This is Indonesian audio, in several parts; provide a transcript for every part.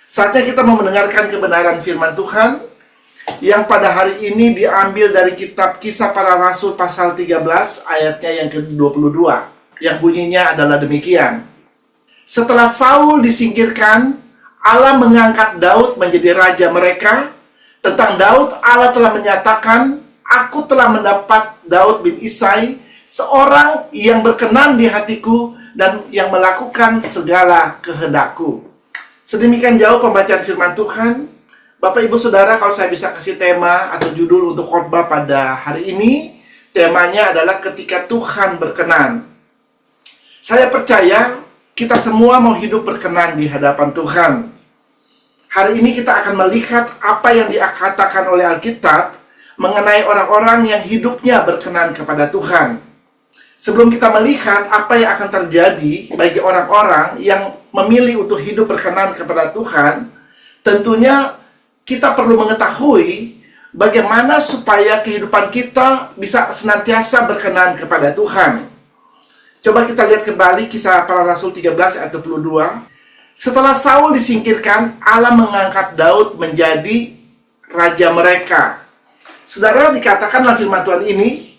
Saatnya kita mau mendengarkan kebenaran firman Tuhan yang pada hari ini diambil dari kitab Kisah Para Rasul pasal 13 ayatnya yang ke-22, yang bunyinya adalah demikian. Setelah Saul disingkirkan, Allah mengangkat Daud menjadi raja mereka. Tentang Daud, Allah telah menyatakan, "Aku telah mendapat Daud bin Isai, seorang yang berkenan di hatiku dan yang melakukan segala kehendakku." Sedemikian jauh pembacaan firman Tuhan. Bapak, Ibu, Saudara, kalau saya bisa kasih tema atau judul untuk khotbah pada hari ini, temanya adalah ketika Tuhan berkenan. Saya percaya kita semua mau hidup berkenan di hadapan Tuhan. Hari ini kita akan melihat apa yang dikatakan oleh Alkitab mengenai orang-orang yang hidupnya berkenan kepada Tuhan. Sebelum kita melihat apa yang akan terjadi bagi orang-orang yang memilih untuk hidup berkenan kepada Tuhan, tentunya kita perlu mengetahui bagaimana supaya kehidupan kita bisa senantiasa berkenan kepada Tuhan. Coba kita lihat kembali Kisah Para Rasul 13 ayat 22. Setelah Saul disingkirkan, Allah mengangkat Daud menjadi raja mereka. Saudara, dikatakan dalam firman Tuhan ini,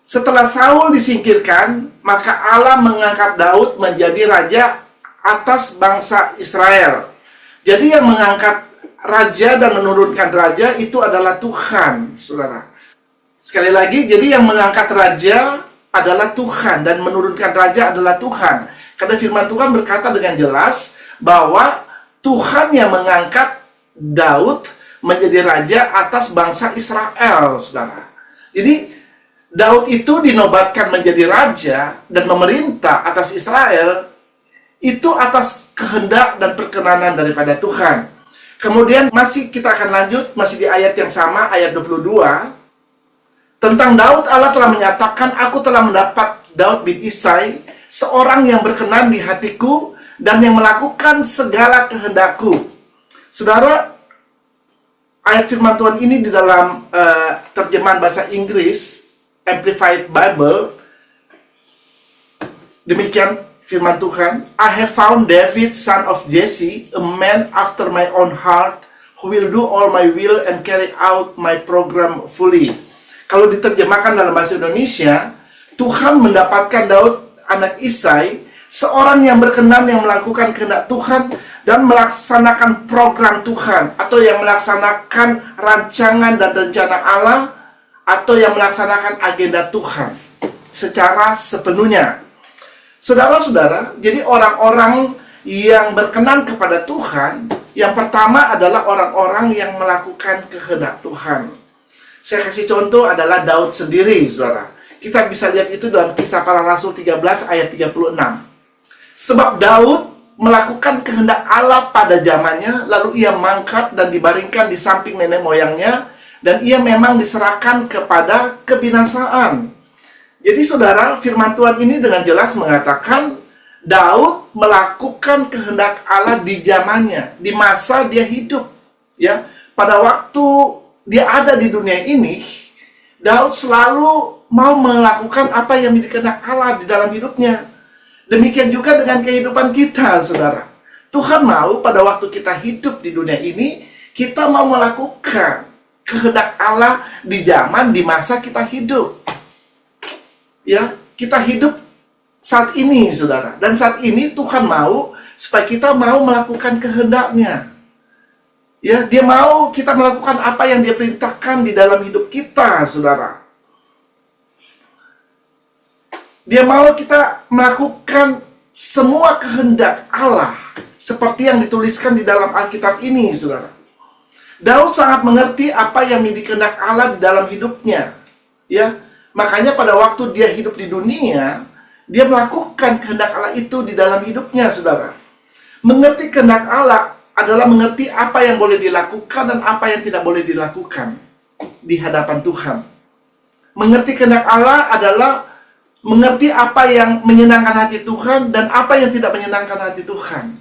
setelah Saul disingkirkan, maka Allah mengangkat Daud menjadi raja atas bangsa Israel. Jadi yang mengangkat raja dan menurunkan raja itu adalah Tuhan, saudara. Sekali lagi, jadi yang mengangkat raja adalah Tuhan dan menurunkan raja adalah Tuhan. Karena firman Tuhan berkata dengan jelas bahwa Tuhan yang mengangkat Daud menjadi raja atas bangsa Israel, saudara. Jadi Daud itu dinobatkan menjadi raja dan memerintah atas Israel itu atas kehendak dan perkenanan daripada Tuhan. Kemudian masih kita akan lanjut, masih di ayat yang sama, ayat 22. Tentang Daud, Allah telah menyatakan, "Aku telah mendapat Daud bin Isai, seorang yang berkenan di hatiku dan yang melakukan segala kehendakku." Saudara, ayat firman Tuhan ini di dalam terjemahan bahasa Inggris Amplified Bible, demikian firman Tuhan, "I have found David, son of Jesse, a man after my own heart, who will do all my will and carry out my program fully." Kalau diterjemahkan dalam bahasa Indonesia, Tuhan mendapatkan Daud, anak Isai, seorang yang berkenan yang melakukan kehendak Tuhan dan melaksanakan program Tuhan, atau yang melaksanakan rancangan dan rencana Allah, atau yang melaksanakan agenda Tuhan secara sepenuhnya. Saudara-saudara, jadi orang-orang yang berkenan kepada Tuhan, yang pertama adalah orang-orang yang melakukan kehendak Tuhan. Saya kasih contoh adalah Daud sendiri, saudara. Kita bisa lihat itu dalam Kisah Para Rasul 13 ayat 36. Sebab Daud melakukan kehendak Allah pada zamannya, lalu ia mangkat dan dibaringkan di samping nenek moyangnya, dan ia memang diserahkan kepada kebinasaan. Jadi saudara, firman Tuhan ini dengan jelas mengatakan Daud melakukan kehendak Allah di zamannya, di masa dia hidup. Ya, pada waktu dia ada di dunia ini, Daud selalu mau melakukan apa yang menjadi kehendak Allah di dalam hidupnya. Demikian juga dengan kehidupan kita, saudara. Tuhan mau pada waktu kita hidup di dunia ini, kita mau melakukan kehendak Allah di zaman, di masa kita hidup. Ya, kita hidup saat ini, saudara. Dan saat ini Tuhan mau supaya kita mau melakukan kehendaknya. Ya, dia mau kita melakukan apa yang dia perintahkan di dalam hidup kita, saudara. Dia mau kita melakukan semua kehendak Allah seperti yang dituliskan di dalam Alkitab ini, saudara. Daud sangat mengerti apa yang menjadi kehendak Allah di dalam hidupnya. Ya, makanya pada waktu dia hidup di dunia, dia melakukan kehendak Allah itu di dalam hidupnya, saudara. Mengerti kehendak Allah adalah mengerti apa yang boleh dilakukan dan apa yang tidak boleh dilakukan di hadapan Tuhan. Mengerti kehendak Allah adalah mengerti apa yang menyenangkan hati Tuhan dan apa yang tidak menyenangkan hati Tuhan.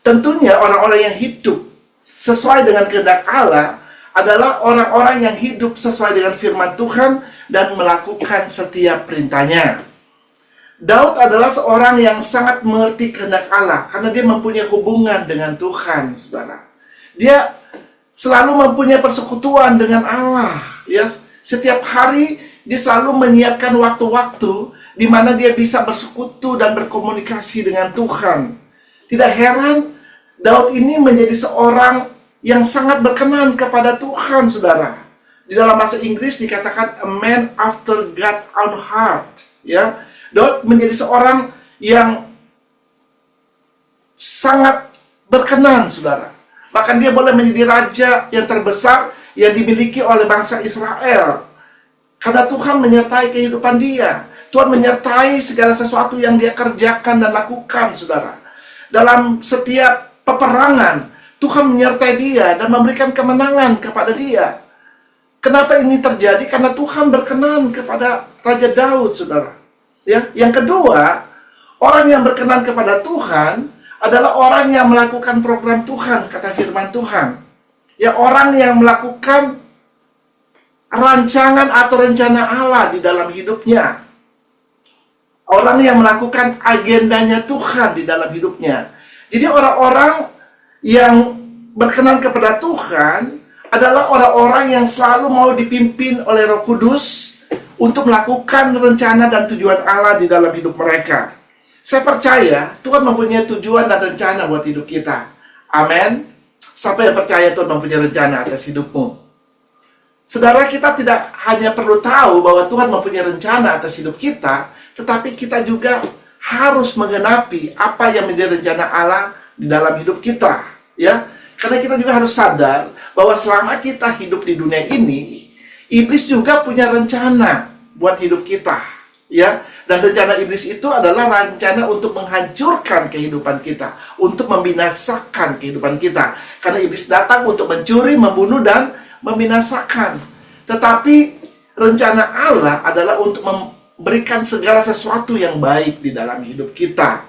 Tentunya orang-orang yang hidup sesuai dengan kehendak Allah adalah orang-orang yang hidup sesuai dengan firman Tuhan dan melakukan setiap perintahnya. Daud adalah seorang yang sangat mengerti kehendak Allah karena dia mempunyai hubungan dengan Tuhan, saudara. Dia selalu mempunyai persekutuan dengan Allah. Ya, setiap hari dia selalu menyiapkan waktu-waktu di mana dia bisa bersekutu dan berkomunikasi dengan Tuhan. Tidak heran Daud ini menjadi seorang yang sangat berkenan kepada Tuhan, saudara. Di dalam bahasa Inggris dikatakan a man after God's own heart. Ya, Daud menjadi seorang yang sangat berkenan, saudara. Bahkan dia boleh menjadi raja yang terbesar yang dimiliki oleh bangsa Israel. Karena Tuhan menyertai kehidupan dia. Tuhan menyertai segala sesuatu yang dia kerjakan dan lakukan, saudara. Dalam setiap peperangan, Tuhan menyertai dia dan memberikan kemenangan kepada dia. Kenapa ini terjadi? Karena Tuhan berkenan kepada Raja Daud, saudara. Ya, yang kedua, orang yang berkenan kepada Tuhan adalah orang yang melakukan program Tuhan, kata firman Tuhan. Ya, orang yang melakukan rancangan atau rencana Allah di dalam hidupnya. Orang yang melakukan agendanya Tuhan di dalam hidupnya. Jadi orang-orang yang berkenan kepada Tuhan adalah orang-orang yang selalu mau dipimpin oleh Roh Kudus untuk melakukan rencana dan tujuan Allah di dalam hidup mereka. Saya percaya Tuhan mempunyai tujuan dan rencana buat hidup kita. Amin. Siapa yang percaya Tuhan mempunyai rencana atas hidupmu? Saudara, kita tidak hanya perlu tahu bahwa Tuhan mempunyai rencana atas hidup kita, tetapi kita juga harus menggenapi apa yang menjadi rencana Allah di dalam hidup kita. Ya, karena kita juga harus sadar bahwa selama kita hidup di dunia ini, iblis juga punya rencana buat hidup kita, ya. Dan rencana iblis itu adalah rencana untuk menghancurkan kehidupan kita, untuk membinasakan kehidupan kita. Karena iblis datang untuk mencuri, membunuh, dan membinasakan. Tetapi rencana Allah adalah untuk memberikan segala sesuatu yang baik di dalam hidup kita.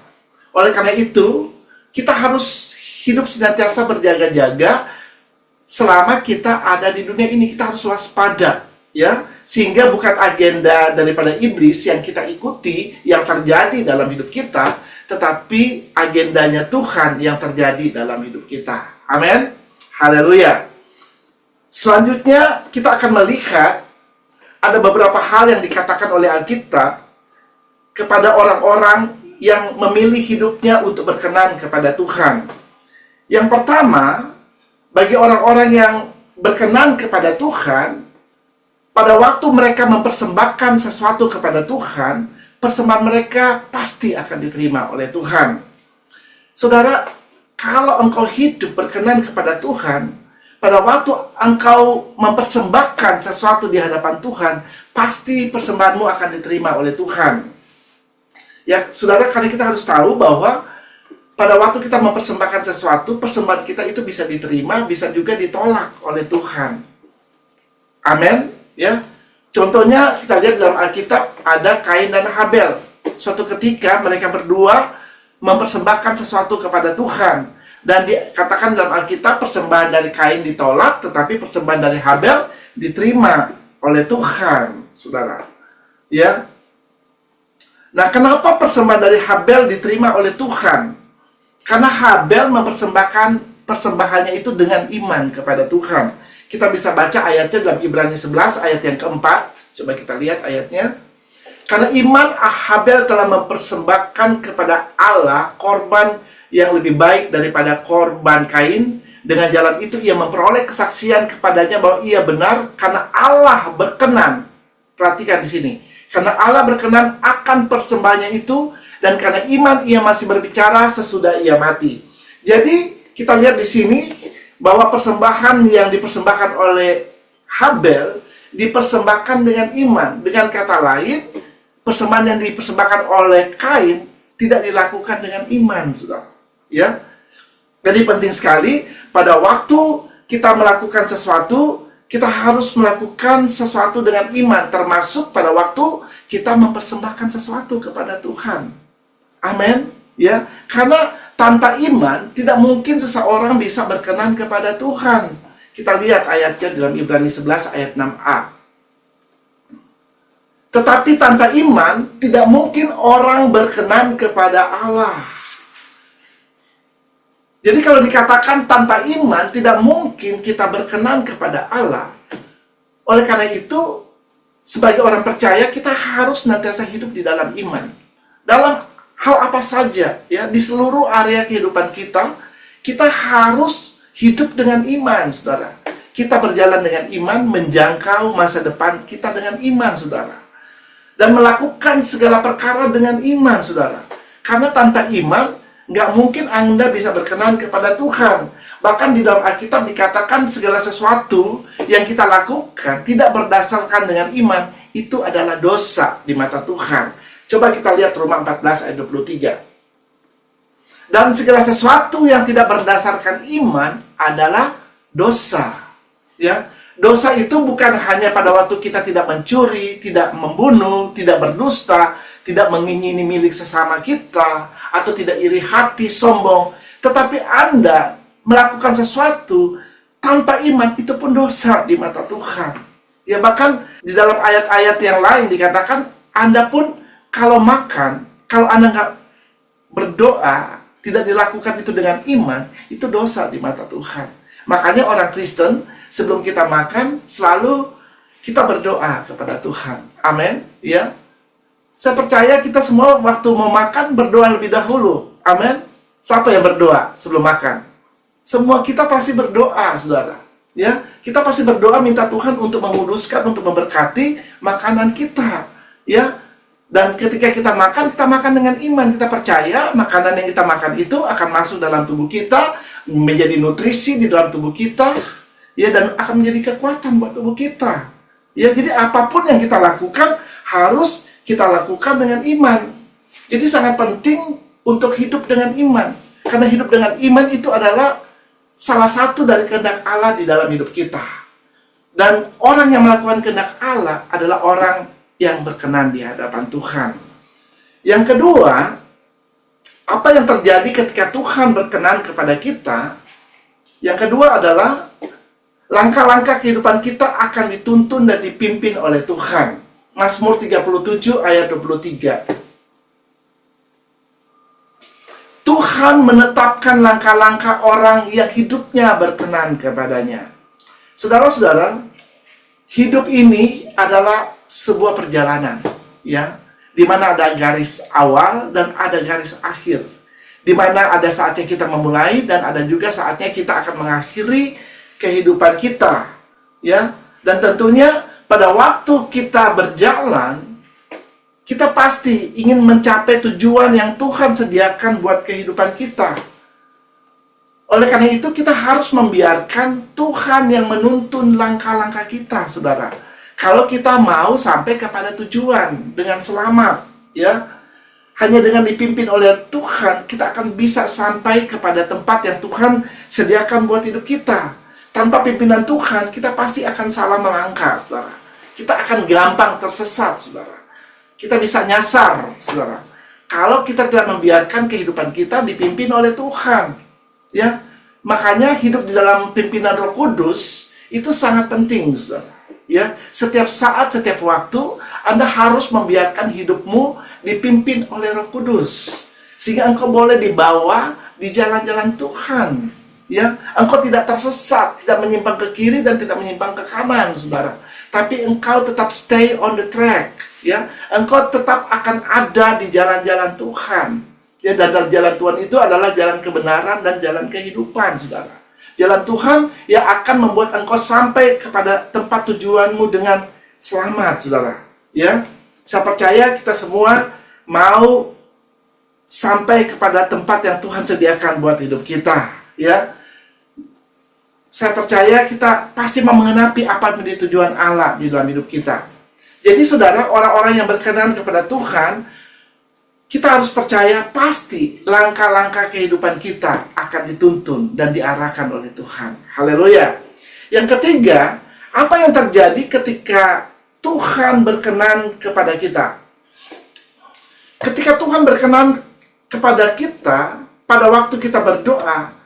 Oleh karena itu, kita harus hidup senantiasa berjaga-jaga selama kita ada di dunia ini. Kita harus waspada, ya, sehingga bukan agenda daripada iblis yang kita ikuti yang terjadi dalam hidup kita, tetapi agendanya Tuhan yang terjadi dalam hidup kita. Amin. Haleluya. Selanjutnya kita akan melihat ada beberapa hal yang dikatakan oleh Alkitab kepada orang-orang yang memilih hidupnya untuk berkenan kepada Tuhan. Yang pertama, bagi orang-orang yang berkenan kepada Tuhan, pada waktu mereka mempersembahkan sesuatu kepada Tuhan, persembahan mereka pasti akan diterima oleh Tuhan. Saudara, kalau engkau hidup berkenan kepada Tuhan, pada waktu engkau mempersembahkan sesuatu di hadapan Tuhan, pasti persembahanmu akan diterima oleh Tuhan. Ya, saudara, karena kita harus tahu bahwa pada waktu kita mempersembahkan sesuatu, persembahan kita itu bisa diterima, bisa juga ditolak oleh Tuhan. Amin. Ya, contohnya kita lihat dalam Alkitab ada Kain dan Habel. Suatu ketika mereka berdua mempersembahkan sesuatu kepada Tuhan, dan dikatakan dalam Alkitab persembahan dari Kain ditolak, tetapi persembahan dari Habel diterima oleh Tuhan, saudara. Ya. Nah, kenapa persembahan dari Habel diterima oleh Tuhan? Karena Habel mempersembahkan persembahannya itu dengan iman kepada Tuhan. Kita bisa baca ayatnya dalam Ibrani 11 ayat yang keempat. Coba kita lihat ayatnya. Karena iman Habel telah mempersembahkan kepada Allah korban yang lebih baik daripada korban Kain. Dengan jalan itu ia memperoleh kesaksian kepadanya bahwa ia benar karena Allah berkenan. Perhatikan di sini. Karena Allah berkenan akan persembahannya itu, dan karena iman ia masih berbicara sesudah ia mati. Jadi kita lihat di sini bahwa persembahan yang dipersembahkan oleh Habel dipersembahkan dengan iman. Dengan kata lain, persembahan yang dipersembahkan oleh Kain tidak dilakukan dengan iman, saudara. Ya, jadi penting sekali pada waktu kita melakukan sesuatu, kita harus melakukan sesuatu dengan iman, termasuk pada waktu kita mempersembahkan sesuatu kepada Tuhan. Amin. Ya, karena tanpa iman tidak mungkin seseorang bisa berkenan kepada Tuhan. Kita lihat ayatnya dalam Ibrani 11 ayat 6a. Tetapi tanpa iman, tidak mungkin orang berkenan kepada Allah. Jadi kalau dikatakan tanpa iman, tidak mungkin kita berkenan kepada Allah. Oleh karena itu, sebagai orang percaya, kita harus senantiasa hidup di dalam iman. Dalam hal apa saja, ya, di seluruh area kehidupan kita, kita harus hidup dengan iman, saudara. Kita berjalan dengan iman, menjangkau masa depan kita dengan iman, saudara. Dan melakukan segala perkara dengan iman, saudara. Karena tanpa iman, nggak mungkin Anda bisa berkenan kepada Tuhan. Bahkan di dalam Alkitab dikatakan segala sesuatu yang kita lakukan tidak berdasarkan dengan iman, itu adalah dosa di mata Tuhan. Coba kita lihat Roma 14 ayat 23. Dan segala sesuatu yang tidak berdasarkan iman adalah dosa. Ya, dosa itu bukan hanya pada waktu kita tidak mencuri, tidak membunuh, tidak berdusta, tidak mengingini milik sesama kita, atau tidak iri hati, sombong. Tetapi Anda melakukan sesuatu tanpa iman, itu pun dosa di mata Tuhan. Ya, bahkan di dalam ayat-ayat yang lain dikatakan, Anda pun kalau makan, kalau Anda nggak berdoa, tidak dilakukan itu dengan iman, itu dosa di mata Tuhan. Makanya orang Kristen, sebelum kita makan, selalu kita berdoa kepada Tuhan. Amin. Ya. Saya percaya kita semua waktu mau makan berdoa lebih dahulu. Amin. Siapa yang berdoa sebelum makan? Semua kita pasti berdoa, saudara. Ya, kita pasti berdoa minta Tuhan untuk menguduskan, untuk memberkati makanan kita. Ya. Dan ketika kita makan dengan iman. Kita percaya makanan yang kita makan itu akan masuk dalam tubuh kita, menjadi nutrisi di dalam tubuh kita. Ya, dan akan menjadi kekuatan buat tubuh kita. Ya, jadi apapun yang kita lakukan harus kita lakukan dengan iman. Jadi sangat penting untuk hidup dengan iman. Karena hidup dengan iman itu adalah salah satu dari kehendak Allah di dalam hidup kita. Dan orang yang melakukan kehendak Allah adalah orang yang berkenan di hadapan Tuhan. Yang kedua, apa yang terjadi ketika Tuhan berkenan kepada kita? Yang kedua adalah langkah-langkah kehidupan kita akan dituntun dan dipimpin oleh Tuhan. Mazmur 37 ayat 23. Tuhan menetapkan langkah-langkah orang yang hidupnya berkenan kepadanya. Saudara-saudara, hidup ini adalah sebuah perjalanan, ya, di mana ada garis awal dan ada garis akhir. Di mana ada saatnya kita memulai dan ada juga saatnya kita akan mengakhiri kehidupan kita, ya. Dan tentunya pada waktu kita berjalan, kita pasti ingin mencapai tujuan yang Tuhan sediakan buat kehidupan kita. Oleh karena itu kita harus membiarkan Tuhan yang menuntun langkah-langkah kita, saudara. Kalau kita mau sampai kepada tujuan dengan selamat, ya, hanya dengan dipimpin oleh Tuhan, kita akan bisa sampai kepada tempat yang Tuhan sediakan buat hidup kita. Tanpa pimpinan Tuhan, kita pasti akan salah melangkah, saudara. Kita akan gampang tersesat, saudara. Kita bisa nyasar, saudara. Kalau kita tidak membiarkan kehidupan kita dipimpin oleh Tuhan, ya, makanya hidup di dalam pimpinan Roh Kudus itu sangat penting, saudara. Ya, setiap saat, setiap waktu, Anda harus membiarkan hidupmu dipimpin oleh Roh Kudus, sehingga engkau boleh dibawa di jalan-jalan Tuhan. Ya, engkau tidak tersesat, tidak menyimpang ke kiri dan tidak menyimpang ke kanan, saudara. Tapi engkau tetap stay on the track. Ya, engkau tetap akan ada di jalan-jalan Tuhan. Ya, dan jalan Tuhan itu adalah jalan kebenaran dan jalan kehidupan, saudara. Jalan Tuhan yang akan membuat engkau sampai kepada tempat tujuanmu dengan selamat, saudara. Ya, saya percaya kita semua mau sampai kepada tempat yang Tuhan sediakan buat hidup kita. Ya, saya percaya kita pasti mau mengenapi apa menjadi tujuan Allah di dalam hidup kita. Jadi, saudara, orang-orang yang berkenan kepada Tuhan, kita harus percaya pasti langkah-langkah kehidupan kita akan dituntun dan diarahkan oleh Tuhan. Haleluya. Yang ketiga, apa yang terjadi ketika Tuhan berkenan kepada kita? Ketika Tuhan berkenan kepada kita, pada waktu kita berdoa,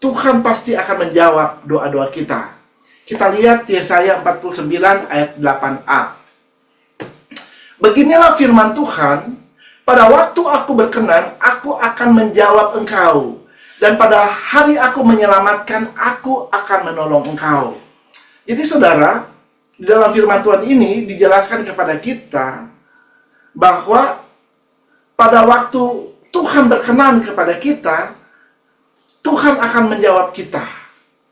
Tuhan pasti akan menjawab doa-doa kita. Kita lihat Yesaya 49 ayat 8a. Beginilah firman Tuhan, pada waktu aku berkenan, aku akan menjawab engkau. Dan pada hari aku menyelamatkan, aku akan menolong engkau. Jadi saudara, di dalam firman Tuhan ini dijelaskan kepada kita bahwa pada waktu Tuhan berkenan kepada kita, Tuhan akan menjawab kita.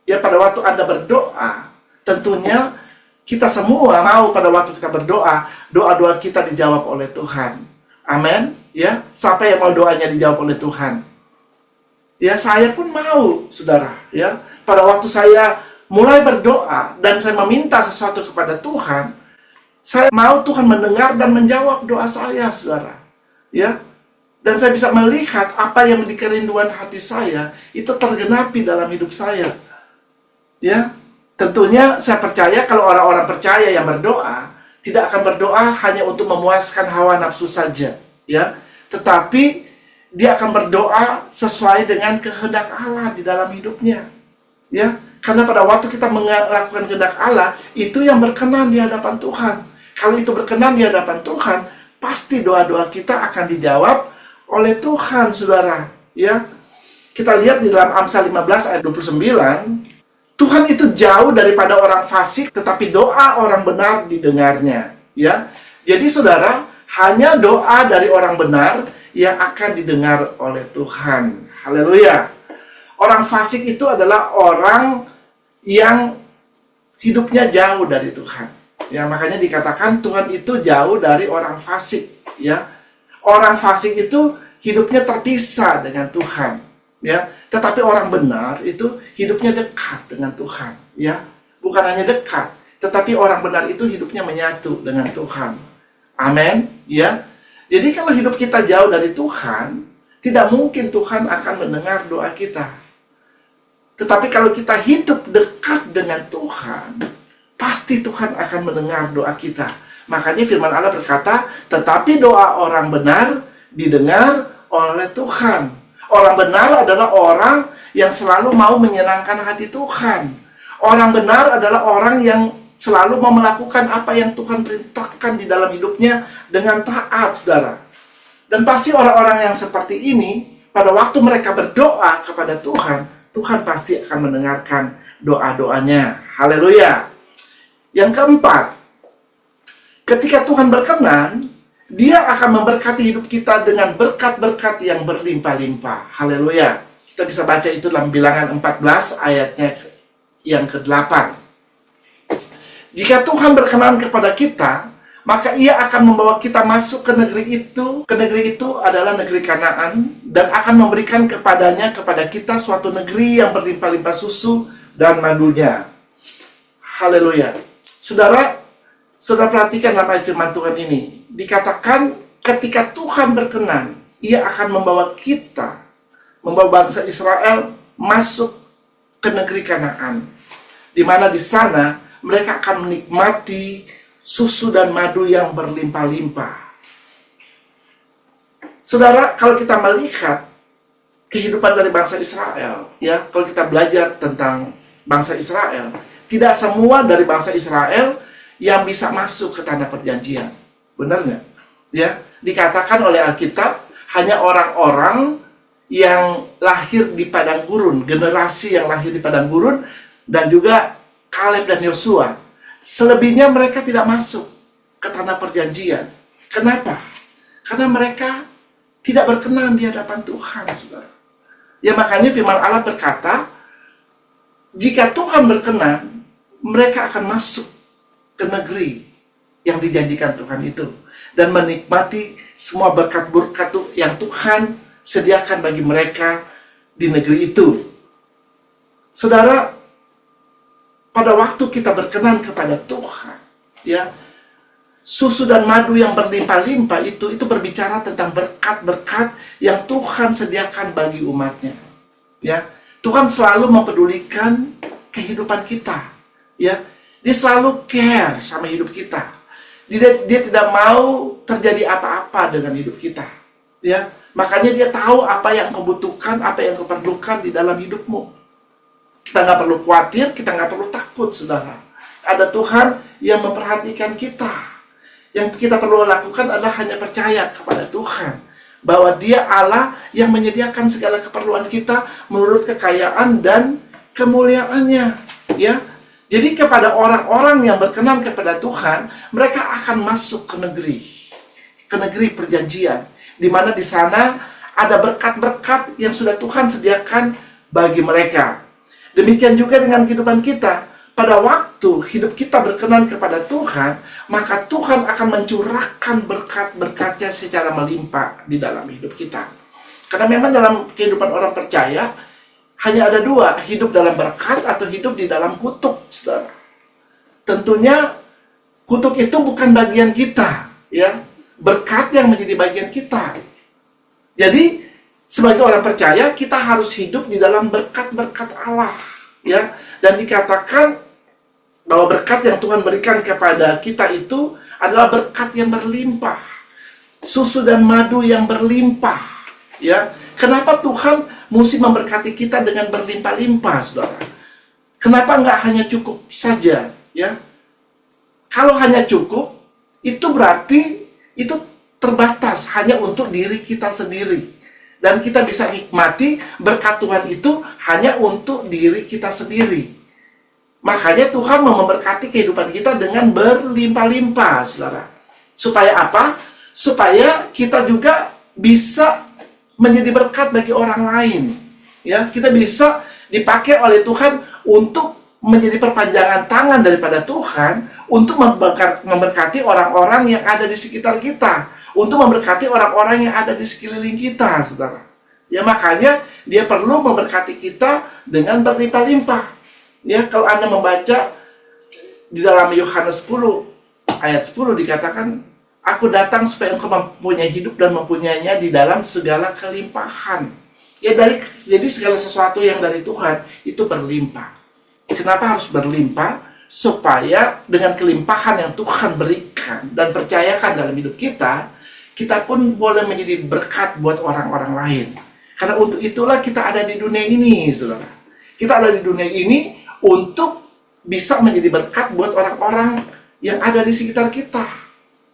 Ya, pada waktu Anda berdoa, tentunya kita semua mau pada waktu kita berdoa, doa-doa kita dijawab oleh Tuhan. Amin. Ya, siapa yang mau doanya dijawab oleh Tuhan? Ya, saya pun mau, saudara. Ya, pada waktu saya mulai berdoa dan saya meminta sesuatu kepada Tuhan, saya mau Tuhan mendengar dan menjawab doa saya, saudara. Ya, dan saya bisa melihat apa yang menjadi kerinduan hati saya itu tergenapi dalam hidup saya. Ya, tentunya saya percaya kalau orang-orang percaya yang berdoa tidak akan berdoa hanya untuk memuaskan hawa nafsu saja, ya, tetapi dia akan berdoa sesuai dengan kehendak Allah di dalam hidupnya, ya. Karena pada waktu kita melakukan kehendak Allah, itu yang berkenan di hadapan Tuhan. Kalau itu berkenan di hadapan Tuhan, pasti doa-doa kita akan dijawab oleh Tuhan, saudara. Ya, kita lihat di dalam Amsal 15 ayat 29, Tuhan itu jauh daripada orang fasik, tetapi doa orang benar didengarnya. Ya, jadi saudara, hanya doa dari orang benar yang akan didengar oleh Tuhan. Haleluya. Orang fasik itu adalah orang yang hidupnya jauh dari Tuhan. Ya, makanya dikatakan Tuhan itu jauh dari orang fasik. Ya, orang fasik itu hidupnya terpisah dengan Tuhan. Ya, tetapi orang benar itu hidupnya dekat dengan Tuhan. Ya, bukan hanya dekat, tetapi orang benar itu hidupnya menyatu dengan Tuhan. Amin. Ya, jadi kalau hidup kita jauh dari Tuhan, tidak mungkin Tuhan akan mendengar doa kita. Tetapi kalau kita hidup dekat dengan Tuhan, pasti Tuhan akan mendengar doa kita. Makanya firman Allah berkata, tetapi doa orang benar didengar oleh Tuhan. Orang benar adalah orang yang selalu mau menyenangkan hati Tuhan. Orang benar adalah orang yang selalu mau melakukan apa yang Tuhan perintahkan di dalam hidupnya dengan taat, saudara. Dan pasti orang-orang yang seperti ini, pada waktu mereka berdoa kepada Tuhan, Tuhan pasti akan mendengarkan doa-doanya. Haleluya. Yang keempat, ketika Tuhan berkenan, Dia akan memberkati hidup kita dengan berkat-berkat yang berlimpah-limpah. Haleluya. Kita bisa baca itu dalam Bilangan 14 ayatnya yang ke-8. Jika Tuhan berkenan kepada kita, maka Ia akan membawa kita masuk ke negeri itu. Ke negeri itu adalah negeri Kanaan, dan akan memberikan kepada kita suatu negeri yang berlimpah-limpah susu dan madunya. Haleluya. Saudara perhatikan dalam ayat firman Tuhan ini. Dikatakan ketika Tuhan berkenan, Ia akan membawa bangsa Israel masuk ke negeri Kanaan, di mana di sana mereka akan menikmati susu dan madu yang berlimpah-limpah. Saudara, kalau kita melihat kehidupan dari bangsa Israel, ya, kalau kita belajar tentang bangsa Israel, tidak semua dari bangsa Israel yang bisa masuk ke tanah perjanjian. Benar nggak? Ya, dikatakan oleh Alkitab hanya orang-orang yang lahir di padang gurun, generasi yang lahir di padang gurun, dan juga Kaleb dan Yosua. Selebihnya mereka tidak masuk ke tanah perjanjian. Kenapa? Karena mereka tidak berkenan di hadapan Tuhan, saudara. Ya, makanya firman Allah berkata, jika Tuhan berkenan, mereka akan masuk ke negeri yang dijanjikan Tuhan itu, dan menikmati semua berkat-berkat yang Tuhan sediakan bagi mereka di negeri itu. Saudara, pada waktu kita berkenan kepada Tuhan, ya, susu dan madu yang berlimpah-limpah itu berbicara tentang berkat-berkat yang Tuhan sediakan bagi umatnya. Ya, Tuhan selalu mempedulikan kehidupan kita. Ya, Dia selalu care sama hidup kita. Dia tidak mau terjadi apa-apa dengan hidup kita. Ya, makanya Dia tahu apa yang kau butuhkan, apa yang kau perlukan di dalam hidupmu. Kita nggak perlu khawatir, kita nggak perlu takut, saudara. Ada Tuhan yang memperhatikan kita. Yang kita perlu lakukan adalah hanya percaya kepada Tuhan, bahwa Dia Allah yang menyediakan segala keperluan kita menurut kekayaan dan kemuliaannya, ya. Jadi kepada orang-orang yang berkenan kepada Tuhan, mereka akan masuk ke negeri perjanjian, di mana di sana ada berkat-berkat yang sudah Tuhan sediakan bagi mereka. Demikian juga dengan kehidupan kita. Pada waktu hidup kita berkenan kepada Tuhan, maka Tuhan akan mencurahkan berkat-berkatnya secara melimpah di dalam hidup kita. Karena memang dalam kehidupan orang percaya, hanya ada dua, hidup dalam berkat atau hidup di dalam kutuk, saudara. Tentunya kutuk itu bukan bagian kita, ya. Berkat yang menjadi bagian kita. Jadi, sebagai orang percaya, kita harus hidup di dalam berkat-berkat Allah, ya. Dan dikatakan bahwa berkat yang Tuhan berikan kepada kita itu adalah berkat yang berlimpah, susu dan madu yang berlimpah, ya. Kenapa Tuhan mesti memberkati kita dengan berlimpah-limpah, saudara? Kenapa nggak hanya cukup saja, ya? Kalau hanya cukup, itu berarti itu terbatas hanya untuk diri kita sendiri. Dan kita bisa nikmati berkat Tuhan itu hanya untuk diri kita sendiri. Makanya Tuhan mau memberkati kehidupan kita dengan berlimpah-limpah, saudara. Supaya apa? Supaya kita juga bisa menjadi berkat bagi orang lain. Ya, kita bisa dipakai oleh Tuhan untuk menjadi perpanjangan tangan daripada Tuhan untuk memberkati orang-orang yang ada di sekitar kita. Untuk memberkati orang-orang yang ada di sekeliling kita, saudara. Ya, makanya Dia perlu memberkati kita dengan berlimpah-limpah. Ya, kalau Anda membaca di dalam Yohanes 10 ayat 10 dikatakan, Aku datang supaya engkau mempunyai hidup dan mempunyainya di dalam segala kelimpahan. Ya, jadi segala sesuatu yang dari Tuhan itu berlimpah. Kenapa harus berlimpah? Supaya dengan kelimpahan yang Tuhan berikan dan percayakan dalam hidup kita, kita pun boleh menjadi berkat buat orang-orang lain. Karena untuk itulah kita ada di dunia ini, saudara. Kita ada di dunia ini untuk bisa menjadi berkat buat orang-orang yang ada di sekitar kita.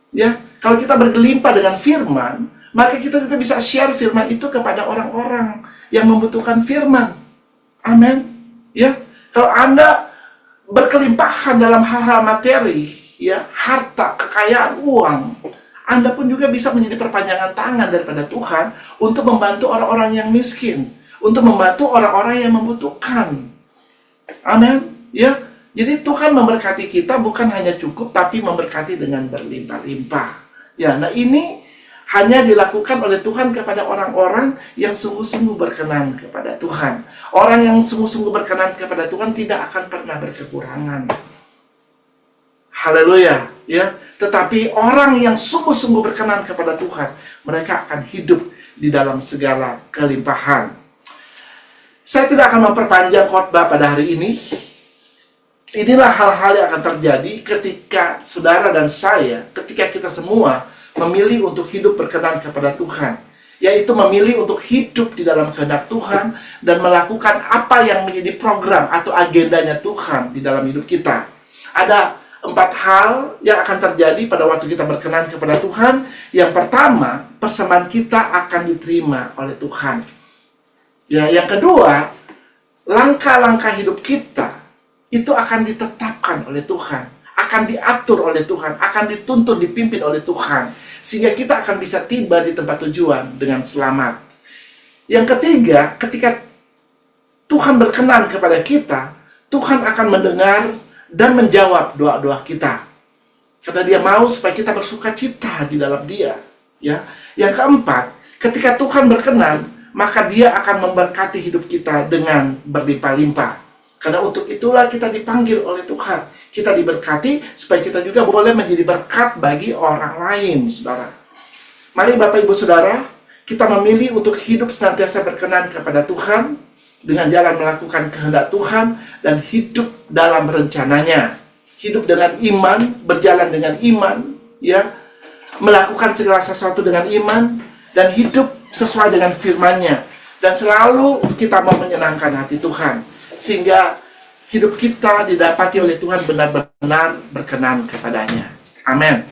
Ya, kalau kita bergelimpah dengan firman, maka kita juga bisa share firman itu kepada orang-orang yang membutuhkan firman. Amin. Ya, kalau Anda berkelimpahan dalam hal-hal materi, ya, harta, kekayaan, uang, Anda pun juga bisa menjadi perpanjangan tangan daripada Tuhan untuk membantu orang-orang yang miskin, untuk membantu orang-orang yang membutuhkan. Amin. Ya, jadi Tuhan memberkati kita bukan hanya cukup, tapi memberkati dengan berlimpah-limpah. Ya, nah ini hanya dilakukan oleh Tuhan kepada orang-orang yang sungguh-sungguh berkenan kepada Tuhan. Orang yang sungguh-sungguh berkenan kepada Tuhan tidak akan pernah berkekurangan. Haleluya, ya. Tetapi orang yang sungguh-sungguh berkenan kepada Tuhan, mereka akan hidup di dalam segala kelimpahan. Saya tidak akan memperpanjang khotbah pada hari ini. Inilah hal-hal yang akan terjadi ketika saudara dan saya, ketika kita semua memilih untuk hidup berkenan kepada Tuhan, yaitu memilih untuk hidup di dalam kehendak Tuhan dan melakukan apa yang menjadi program atau agendanya Tuhan di dalam hidup kita. Ada 4 hal yang akan terjadi pada waktu kita berkenan kepada Tuhan. Yang pertama, persembahan kita akan diterima oleh Tuhan. Ya, yang kedua, langkah-langkah hidup kita itu akan ditetapkan oleh Tuhan, akan diatur oleh Tuhan, akan dituntun, dipimpin oleh Tuhan, sehingga kita akan bisa tiba di tempat tujuan dengan selamat. Yang ketiga, ketika Tuhan berkenan kepada kita, Tuhan akan mendengar dan menjawab doa-doa kita. Karena Dia mau supaya kita bersuka cita di dalam Dia. Ya. Yang keempat, ketika Tuhan berkenan, maka Dia akan memberkati hidup kita dengan berlimpah-limpah. Karena untuk itulah kita dipanggil oleh Tuhan. Kita diberkati supaya kita juga boleh menjadi berkat bagi orang lain, saudara. Mari Bapak Ibu Saudara, kita memilih untuk hidup senantiasa berkenan kepada Tuhan, dengan jalan melakukan kehendak Tuhan dan hidup dalam rencananya. Hidup dengan iman, berjalan dengan iman, ya, melakukan segala sesuatu dengan iman dan hidup sesuai dengan firman-Nya. Dan selalu kita mau menyenangkan hati Tuhan sehingga hidup kita didapati oleh Tuhan benar-benar berkenan kepadanya. Amin.